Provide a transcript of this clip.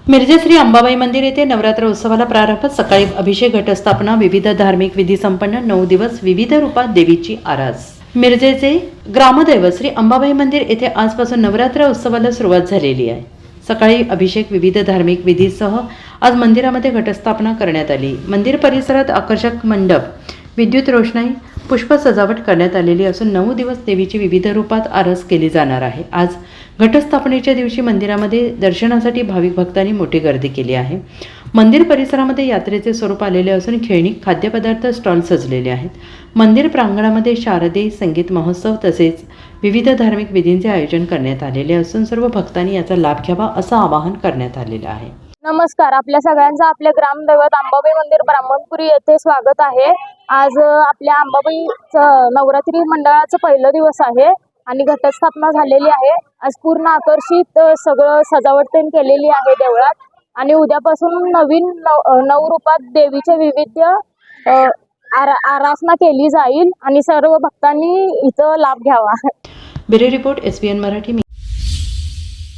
मिरजे श्री अंबाबाई मंदिर येथे नवरात्र उत्सवाला प्रारंभ। सकाळी अभिषेक, घटस्थापना, विविध धार्मिक विधी संपन्न। 9 दिवस विविध रूपात देवीची आरास। मिरजेचे ग्रामदैवत श्री अंबाबाई मंदिर येथे आजपासून नवरात्र उत्सवाला सुरुवात झालेली आहे। सकाळी अभिषेक, विविध धार्मिक विधीसह आज मंदिरामध्ये घटस्थापना करण्यात आली। मंदिर परिसरात आकर्षक मंडप, विद्युत रोषणाई, पुष्प सजावट करण्यात आलेली असून 9 दिवस देवीची विविध रूपात आरास केली जाणार आहे। आज घटस्थापनेच्या दिवशी मंदिरामध्ये दर्शनासाठी भाविक भक्तांनी मोठी गर्दी केली आहे। मंदिर परिसरामध्ये यात्रेचे स्वरूप आलेले असून खेळणी, खाद्यपदार्थ स्टॉल सजलेले आहेत। मंदिर प्रांगणामध्ये शारदीय संगीत महोत्सव तसेच विविध धार्मिक विधींचे आयोजन करण्यात आलेले असून सर्व भक्तांनी याचा लाभ घ्यावा असं आवाहन करण्यात आलेलं आहे। नमस्कार, आपल्या सगळ्यांचं आपल्या ग्रामदैवत अंबाबाई मंदिर ब्राह्मणपुरी येथे स्वागत आहे। आज आपल्या अंबाबाई नवरात्री मंडळाचं पहिलं दिवस आहे आणि घटस्थापना झालेली आहे। आज पूर्ण आकर्षित सगळं सजावट केलेली आहे देवळात आणि उद्यापासून नवीन नऊ रूपात देवीचे विविध आराधना केली जाईल आणि सर्व भक्तांनी इथं लाभ घ्यावा। Bureau report SBN Marathi.